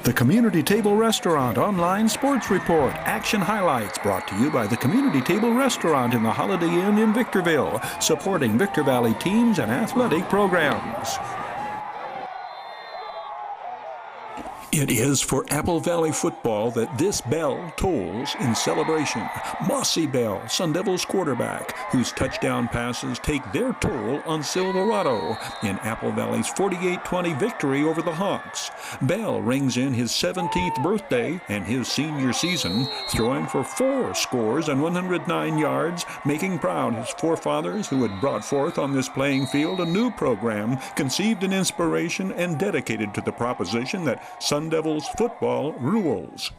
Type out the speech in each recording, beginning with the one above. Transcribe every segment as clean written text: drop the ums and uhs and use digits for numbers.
The Community Table Restaurant Online Sports Report. Action highlights brought to you by the Community Table Restaurant in the Holiday Inn in Victorville, supporting Victor Valley teams and athletic programs. It is for Apple Valley football that this bell tolls in celebration. Mossy Bell, Sun Devils quarterback, whose touchdown passes take their toll on Silverado in Apple Valley's 48-20 victory over the Hawks. Bell rings in his 17th birthday and his senior season, throwing for 4 scores and 109 yards, making proud his forefathers who had brought forth on this playing field a new program conceived in inspiration and dedicated to the proposition that Sun Devils football rules.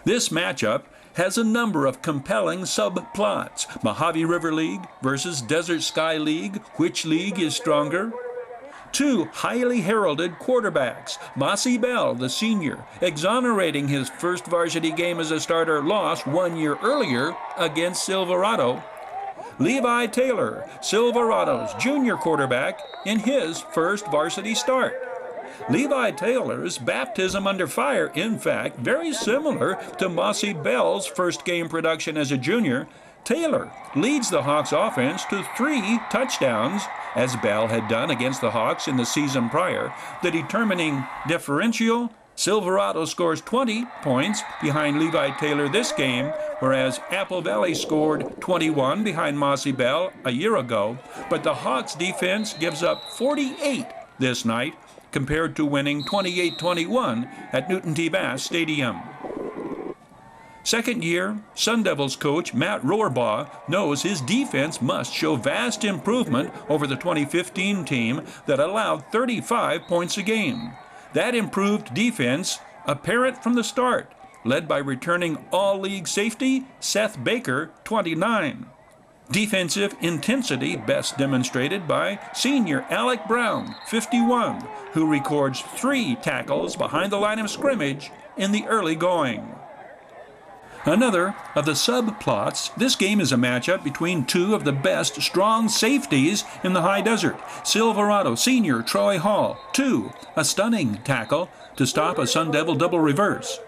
This matchup has a number of compelling subplots. Mojave River League versus Desert Sky League. Which league is stronger? 2 highly heralded quarterbacks. Mossy Bell, the senior, exonerating his first varsity game as a starter, lost 1 year earlier against Silverado. Levi Taylor, Silverado's junior quarterback, in his first varsity start. Levi Taylor's baptism under fire, in fact, very similar to Mossy Bell's first game production as a junior. Taylor leads the Hawks offense to 3 touchdowns, as Bell had done against the Hawks in the season prior. The determining differential, Silverado scores 20 points behind Levi Taylor this game, whereas Apple Valley scored 21 behind Mossy Bell a year ago. But the Hawks defense gives up 48 this night, compared to winning 28-21 at Newton T. Bass Stadium. Second-year Sun Devils coach Matt Rohrbaugh knows his defense must show vast improvement over the 2015 team that allowed 35 points a game. That improved defense apparent from the start, led by returning all-league safety Seth Baker, 29. Defensive intensity best demonstrated by senior Alec Brown, 51, who records 3 tackles behind the line of scrimmage in the early going. Another of the subplots, this game is a matchup between 2 of the best strong safeties in the high desert. Silverado senior Troy Hall, 2, a stunning tackle to stop a Sun Devil double reverse.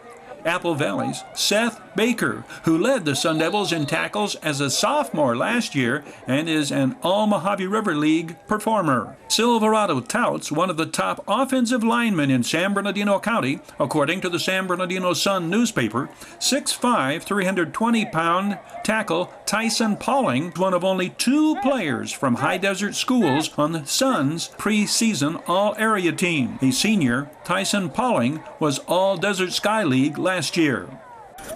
Apple Valley's Seth Baker, who led the Sun Devils in tackles as a sophomore last year and is an All-Mojave River League performer. Silverado touts one of the top offensive linemen in San Bernardino County, according to the San Bernardino Sun newspaper. 6'5", 320-pound tackle Tyson Pauling, one of only 2 players from high desert schools on the Sun's preseason all-area team. A senior, Tyson Pauling was All-Desert Sky League last year.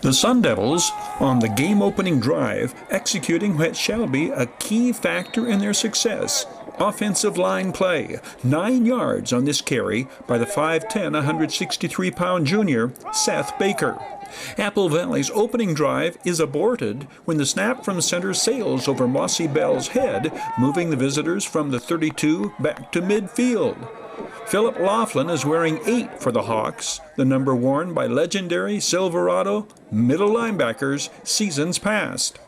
The Sun Devils, on the game-opening drive, executing what shall be a key factor in their success. Offensive line play, 9 yards on this carry by the 5'10", 163-pound junior, Seth Baker. Apple Valley's opening drive is aborted when the snap from center sails over Mossy Bell's head, moving the visitors from the 32 back to midfield. Philip Laughlin is wearing 8 for the Hawks, the number worn by legendary Silverado middle linebackers seasons past.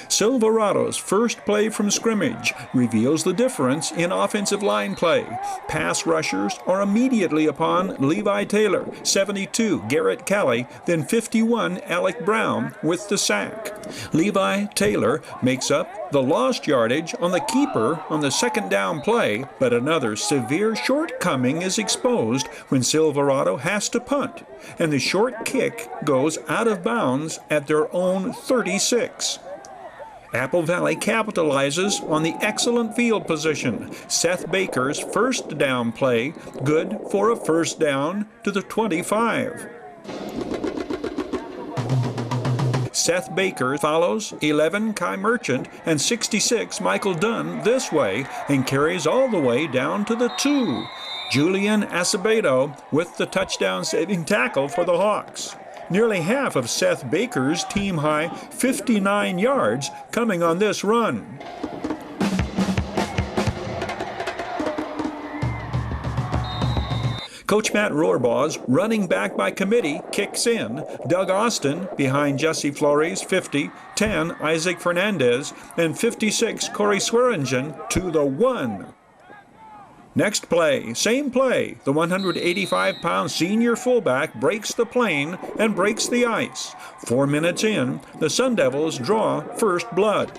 Silverado's first play from scrimmage reveals the difference in offensive line play. Pass rushers are immediately upon Levi Taylor, 72, Garrett Kelly, then 51, Alec Brown with the sack. Levi Taylor makes up the lost yardage on the keeper on the second down play, but another severe shortcoming is exposed when Silverado has to punt, and the short kick goes out of bounds at their own 36. Apple Valley capitalizes on the excellent field position. Seth Baker's first down play, good for a first down to the 25. Seth Baker follows 11 Kai Merchant and 66 Michael Dunn this way and carries all the way down to the 2. Julian Acevedo with the touchdown-saving tackle for the Hawks. Nearly half of Seth Baker's team-high 59 yards coming on this run. Coach Matt Rohrbaugh's running back by committee kicks in. Doug Austin behind Jesse Flores, 50, 10 Isaac Fernandez, and 56 Corey Swearingen to the 1. Next play, same play. The 185-pound senior fullback breaks the plane and breaks the ice. 4 minutes in, the Sun Devils draw first blood.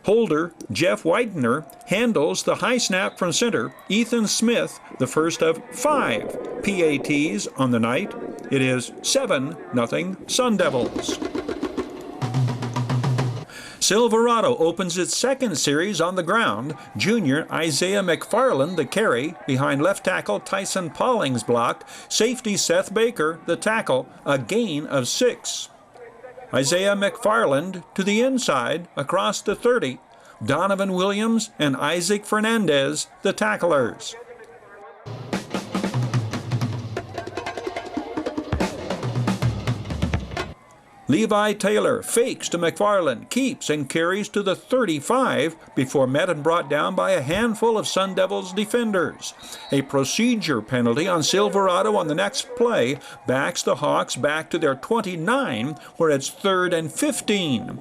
Holder Jeff Widener handles the high snap from center. Ethan Smith, the first of 5 PATs on the night. It is 7-0 Sun Devils. Silverado opens its second series on the ground. Junior Isaiah McFarland, the carry, behind left tackle Tyson Pauling's block. Safety Seth Baker, the tackle, a gain of 6. Isaiah McFarland to the inside, across the 30. Donovan Williams and Isaac Fernandez, the tacklers. Levi Taylor fakes to McFarland, keeps and carries to the 35 before met and brought down by a handful of Sun Devils defenders. A procedure penalty on Silverado on the next play backs the Hawks back to their 29, where it's 3rd and 15.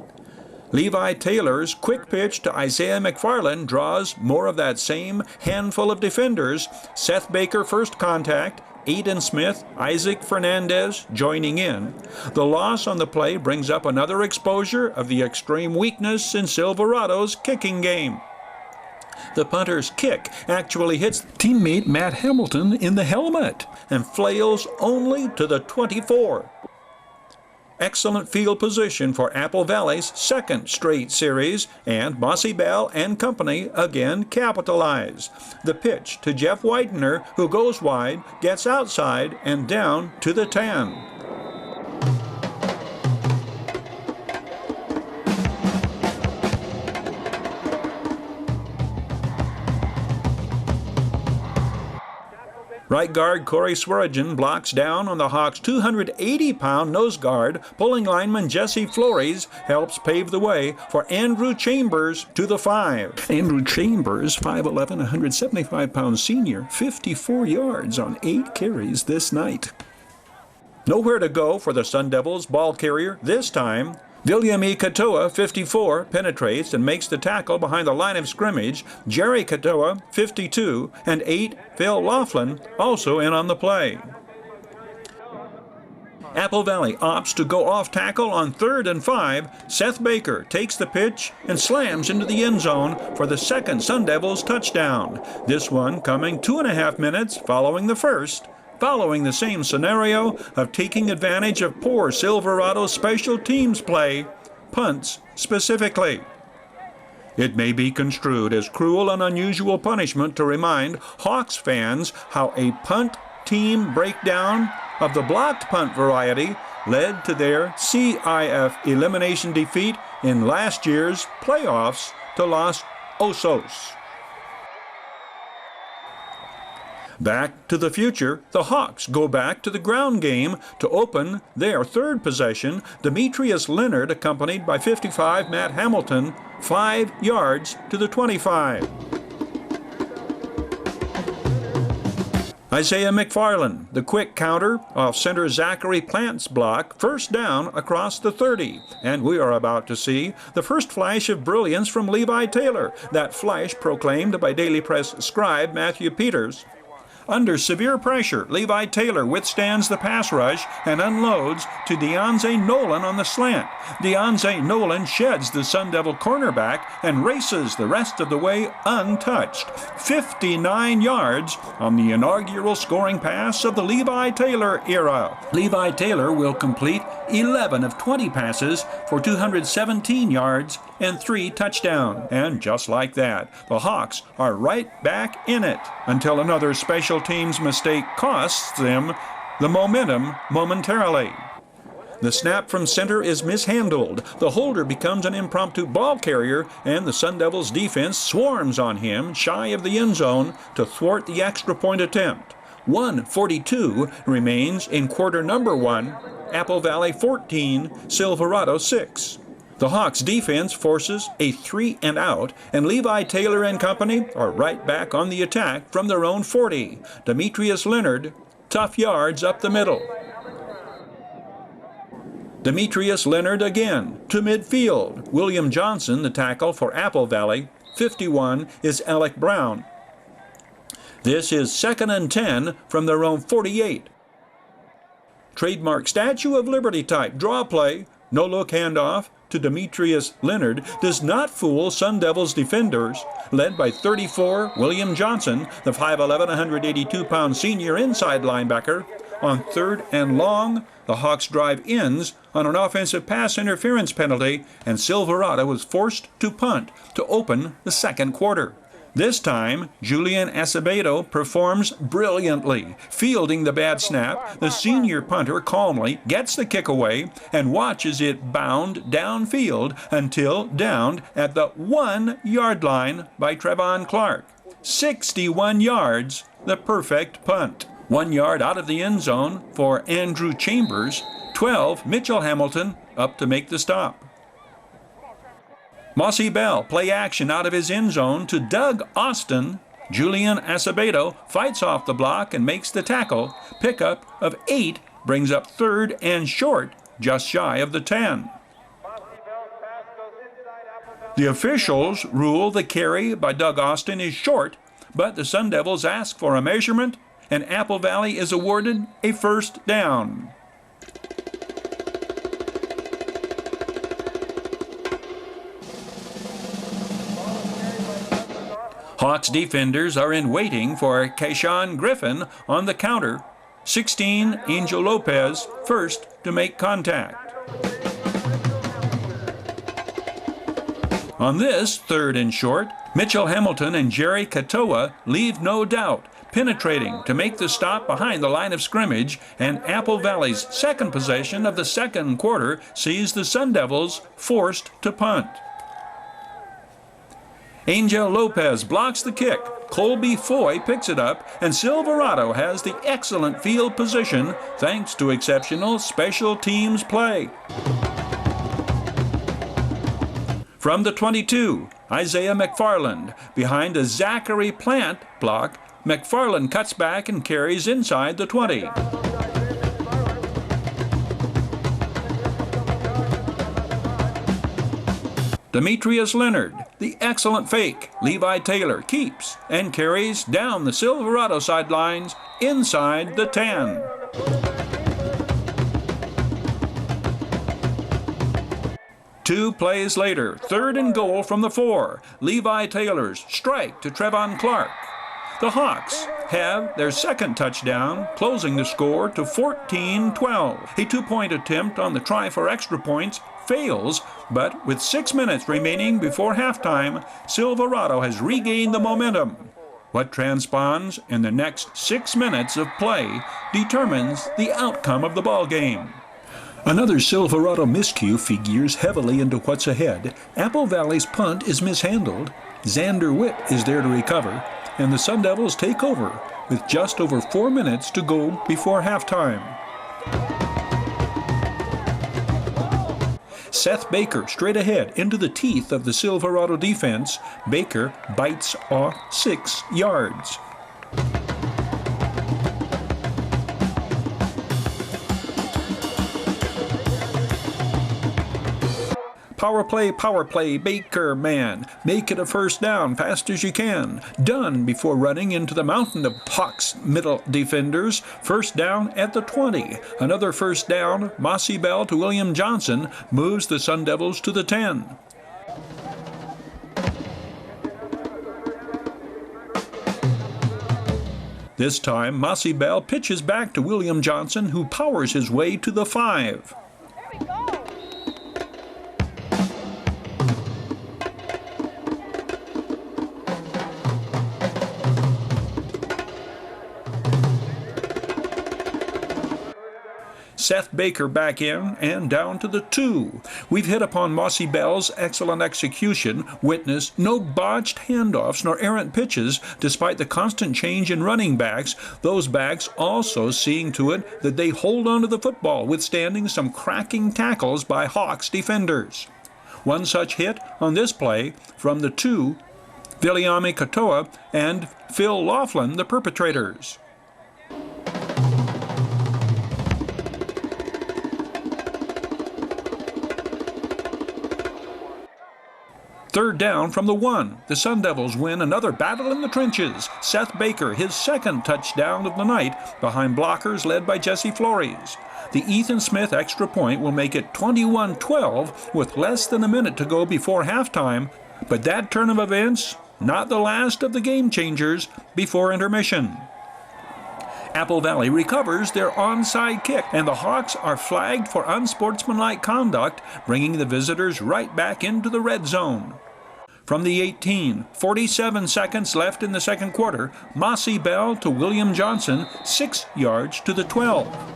Levi Taylor's quick pitch to Isaiah McFarland draws more of that same handful of defenders. Seth Baker first contact. Aiden Smith, Isaac Fernandez joining in. The loss on the play brings up another exposure of the extreme weakness in Silverado's kicking game. The punter's kick actually hits teammate Matt Hamilton in the helmet and flails only to the 24. Excellent field position for Apple Valley's second straight series, and Mossy Bell and company again capitalize. The pitch to Jeff Widener, who goes wide, gets outside and down to the 10. Right guard Corey Swearigan blocks down on the Hawks' 280-pound nose guard. Pulling lineman Jesse Flores helps pave the way for Andrew Chambers to the 5. Andrew Chambers, 5'11", 175-pound senior, 54 yards on 8 carries this night. Nowhere to go for the Sun Devils ball carrier this time. William E. Katoa, 54, penetrates and makes the tackle behind the line of scrimmage. Jerry Katoa, 52, and 8, Phil Laughlin, also in on the play. Apple Valley opts to go off tackle on 3rd and 5. Seth Baker takes the pitch and slams into the end zone for the second Sun Devils touchdown. This one coming 2.5 minutes following the first, following the same scenario of taking advantage of poor Silverado special teams play, punts specifically. It may be construed as cruel and unusual punishment to remind Hawks fans how a punt team breakdown of the blocked punt variety led to their CIF elimination defeat in last year's playoffs to Los Osos. Back to the future, the Hawks go back to the ground game to open their third possession. Demetrius Leonard, accompanied by 55 Matt Hamilton, 5 yards to the 25. Isaiah McFarland, the quick counter off center Zachary Plant's block, first down across the 30. And we are about to see the first flash of brilliance from Levi Taylor, that flash proclaimed by Daily Press scribe Matthew Peters. Under severe pressure, Levi Taylor withstands the pass rush and unloads to Deonze Nolan on the slant. Deonze Nolan sheds the Sun Devil cornerback and races the rest of the way untouched. 59 yards on the inaugural scoring pass of the Levi Taylor era. Levi Taylor will complete 11 of 20 passes for 217 yards and 3 touchdowns. And just like that, the Hawks are right back in it until another special teams mistake costs them the momentum momentarily. The snap from center is mishandled. The holder becomes an impromptu ball carrier, and the Sun Devils defense swarms on him shy of the end zone to thwart the extra point attempt. 1:42 remains in quarter number 1. Apple Valley 14, Silverado 6. The Hawks defense forces a 3 and out, and Levi Taylor and company are right back on the attack from their own 40. Demetrius Leonard, tough yards up the middle. Demetrius Leonard again to midfield. William Johnson, the tackle for Apple Valley. 51 is Alec Brown. This is 2nd and 10 from their own 48. Trademark Statue of Liberty type draw play, no look handoff to Demetrius Leonard does not fool Sun Devils defenders, led by 34 William Johnson, the 5'11", 182-pound senior inside linebacker. On 3rd and long, the Hawks drive ends on an offensive pass interference penalty, and Silverado was forced to punt to open the second quarter. This time, Julian Acevedo performs brilliantly. Fielding the bad snap, the senior punter calmly gets the kick away and watches it bound downfield until downed at the 1-yard line by Trevon Clark. 61 yards, the perfect punt. 1 yard out of the end zone for Andrew Chambers. 12, Mitchell Hamilton up to make the stop. Mossy Bell, play action out of his end zone to Doug Austin. Julian Acevedo fights off the block and makes the tackle. Pickup of 8 brings up 3rd and short, just shy of the 10. The officials rule the carry by Doug Austin is short, but the Sun Devils ask for a measurement, and Apple Valley is awarded a first down. Hawks defenders are in waiting for Kayshawn Griffin on the counter. 16, Angel Lopez, first to make contact. On this 3rd and short, Mitchell Hamilton and Jerry Katoa leave no doubt, penetrating to make the stop behind the line of scrimmage, and Apple Valley's second possession of the second quarter sees the Sun Devils forced to punt. Angel Lopez blocks the kick. Colby Foy picks it up, and Silverado has the excellent field position thanks to exceptional special teams play. From the 22, Isaiah McFarland. Behind a Zachary Plant block, McFarland cuts back and carries inside the 20. Demetrius Leonard, the excellent fake. Levi Taylor keeps and carries down the Silverado sidelines inside the 10. Two plays later, 3rd and goal from the 4. Levi Taylor's strike to Trevon Clark. The Hawks have their second touchdown, closing the score to 14-12. A 2-point attempt on the try for extra points fails, but with 6 minutes remaining before halftime, Silverado has regained the momentum. What transpires in the next 6 minutes of play determines the outcome of the ball game. Another Silverado miscue figures heavily into what's ahead. Apple Valley's punt is mishandled. Xander Witt is there to recover, and the Sun Devils take over with just over 4 minutes to go before halftime. Seth Baker straight ahead into the teeth of the Silverado defense. Baker bites off 6 yards. Power play, Baker man. Make it a first down fast as you can. Done before running into the mountain of Hawks middle defenders. First down at the 20. Another first down. Mossy Bell to William Johnson moves the Sun Devils to the 10. This time, Mossy Bell pitches back to William Johnson, who powers his way to the 5. There we go. Seth Baker back in and down to the 2. We've hit upon Mossy Bell's excellent execution. Witness no botched handoffs nor errant pitches despite the constant change in running backs. Those backs also seeing to it that they hold on to the football, withstanding some cracking tackles by Hawks defenders. One such hit on this play from the 2, Viliami Katoa and Phil Laughlin, the perpetrators. Third down from the 1. The Sun Devils win another battle in the trenches. Seth Baker, his second touchdown of the night, behind blockers led by Jesse Flores. The Ethan Smith extra point will make it 21-12 with less than a minute to go before halftime. But that turn of events, not the last of the game changers before intermission. Apple Valley recovers their onside kick, and the Hawks are flagged for unsportsmanlike conduct, bringing the visitors right back into the red zone. From the 18, 47 seconds left in the second quarter, Mossy Bell to William Johnson, 6 yards to the 12.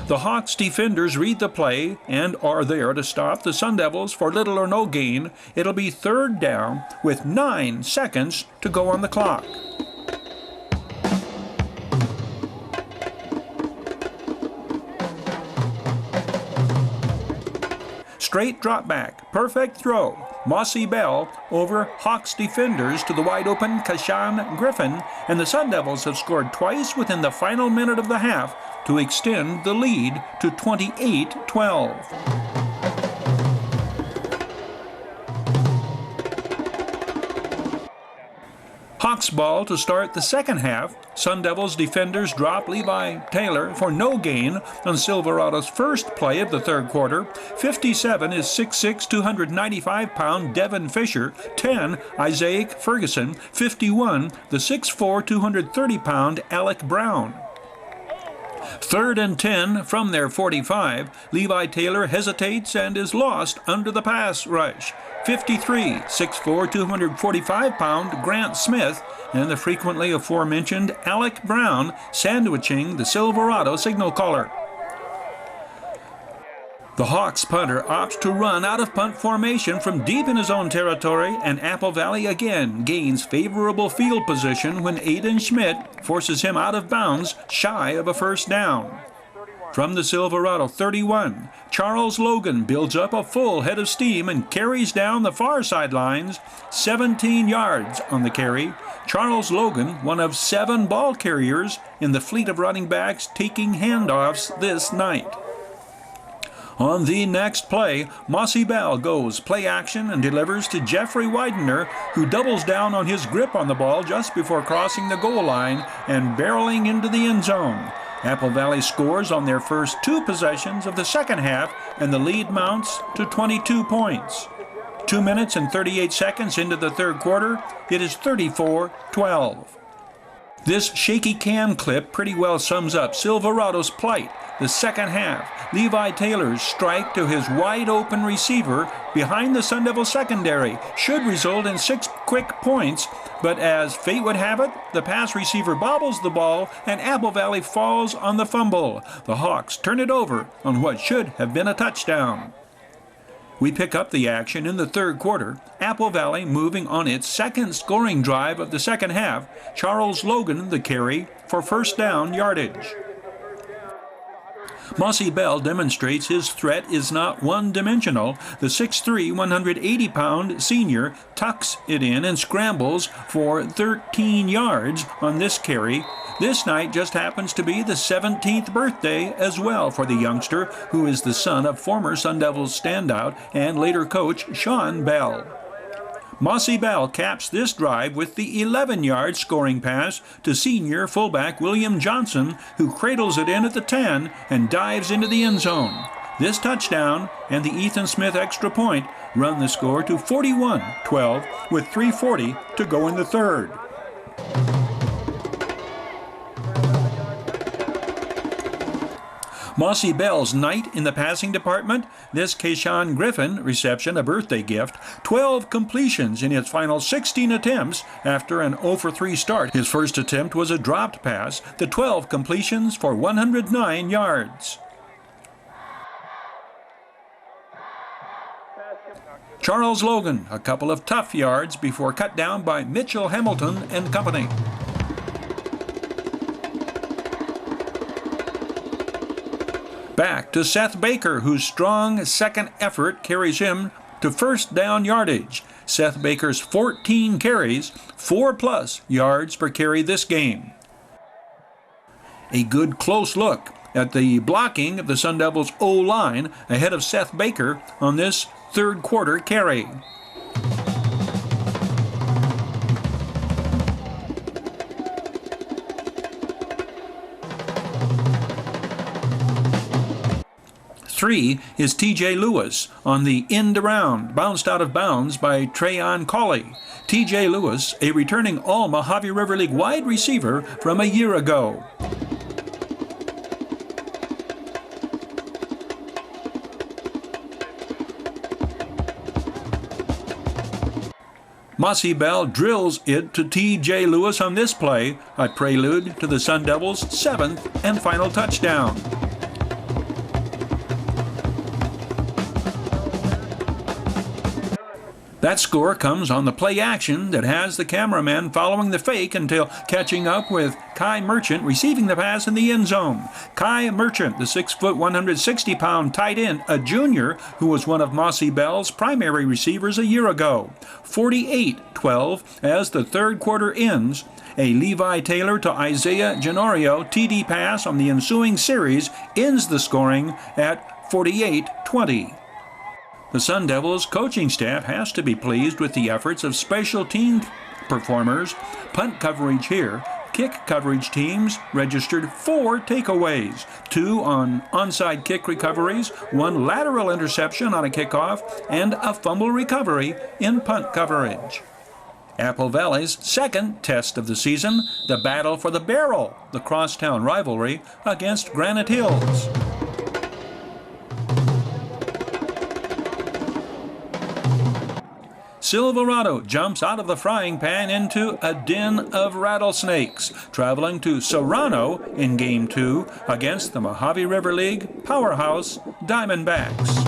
The Hawks defenders read the play and are there to stop the Sun Devils for little or no gain. It'll be third down with 9 seconds to go on the clock. Straight drop back, perfect throw. Mossy Bell over Hawks defenders to the wide-open Kashan Griffin, and the Sun Devils have scored twice within the final minute of the half to extend the lead to 28-12. Hawks ball to start the second half. Sun Devils defenders drop Levi Taylor for no gain on Silverado's first play of the third quarter. 57 is 6'6", 295-pound Devin Fisher. 10, Isaiah Ferguson. 51, the 6'4", 230-pound Alec Brown. Third and 10 from their 45. Levi Taylor hesitates and is lost under the pass rush. 53, 6'4", 245-pound Grant Smith, and the frequently aforementioned Alec Brown sandwiching the Silverado signal caller. The Hawks punter opts to run out of punt formation from deep in his own territory, and Apple Valley again gains favorable field position when Aiden Schmidt forces him out of bounds shy of a first down. From the Silverado 31, Charles Logan builds up a full head of steam and carries down the far sidelines, 17 yards on the carry. Charles Logan, one of 7 ball carriers in the fleet of running backs taking handoffs this night. On the next play, Mossy Bell goes play action and delivers to Jeffrey Widener, who doubles down on his grip on the ball just before crossing the goal line and barreling into the end zone. Apple Valley scores on their first 2 possessions of the second half, and the lead mounts to 22 points. 2 minutes and 38 seconds into the third quarter, it is 34-12. This shaky cam clip pretty well sums up Silverado's plight. The second half, Levi Taylor's strike to his wide-open receiver behind the Sun Devil secondary should result in 6 quick points, but as fate would have it, the pass receiver bobbles the ball and Apple Valley falls on the fumble. The Hawks turn it over on what should have been a touchdown. We pick up the action in the third quarter. Apple Valley moving on its second scoring drive of the second half. Charles Logan the carry for first down yardage. Mossy Bell demonstrates his threat is not one-dimensional. The 6'3", 180-pound senior tucks it in and scrambles for 13 yards on this carry. This night just happens to be the 17th birthday as well for the youngster, who is the son of former Sun Devils standout and later coach Sean Bell. Mossy Bell caps this drive with the 11-yard scoring pass to senior fullback William Johnson, who cradles it in at the 10 and dives into the end zone. This touchdown and the Ethan Smith extra point run the score to 41-12 with 3:40 to go in the third. Mossy Bell's night in the passing department, this Kashan Griffin reception, a birthday gift, 12 completions in its final 16 attempts after an 0-for-3 start. His first attempt was a dropped pass, the 12 completions for 109 yards. Charles Logan, a couple of tough yards before cut down by Mitchell Hamilton and company. Back to Seth Baker, whose strong second effort carries him to first down yardage. Seth Baker's 14 carries, 4+ yards per carry this game. A good close look at the blocking of the Sun Devils' O-line ahead of Seth Baker on this third quarter carry. Three is T.J. Lewis on the end around, bounced out of bounds by Trayon Colley. T.J. Lewis, a returning All-Mojave River League wide receiver from a year ago. Mossy Bell drills it to T.J. Lewis on this play, a prelude to the Sun Devils' 7th and final touchdown. That score comes on the play action that has the cameraman following the fake until catching up with Kai Merchant receiving the pass in the end zone. Kai Merchant, the 6', 160-pound tight end, a junior who was one of Mossy Bell's primary receivers a year ago. 48-12 as the third quarter ends. A Levi Taylor to Isaiah Genorio TD pass on the ensuing series ends the scoring at 48-20. The Sun Devils coaching staff has to be pleased with the efforts of special team performers. Punt coverage here. Kick coverage teams registered 4 takeaways, 2 on onside kick recoveries, 1 lateral interception on a kickoff, and a fumble recovery in punt coverage. Apple Valley's second test of the season, the battle for the barrel, the crosstown rivalry against Granite Hills. Silverado jumps out of the frying pan into a den of rattlesnakes, traveling to Serrano in Game 2 against the Mojave River League powerhouse Diamondbacks.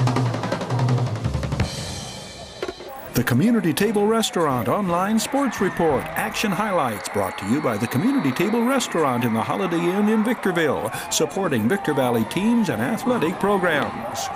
The Community Table Restaurant Online Sports Report. Action highlights brought to you by the Community Table Restaurant in the Holiday Inn in Victorville, supporting Victor Valley teams and athletic programs.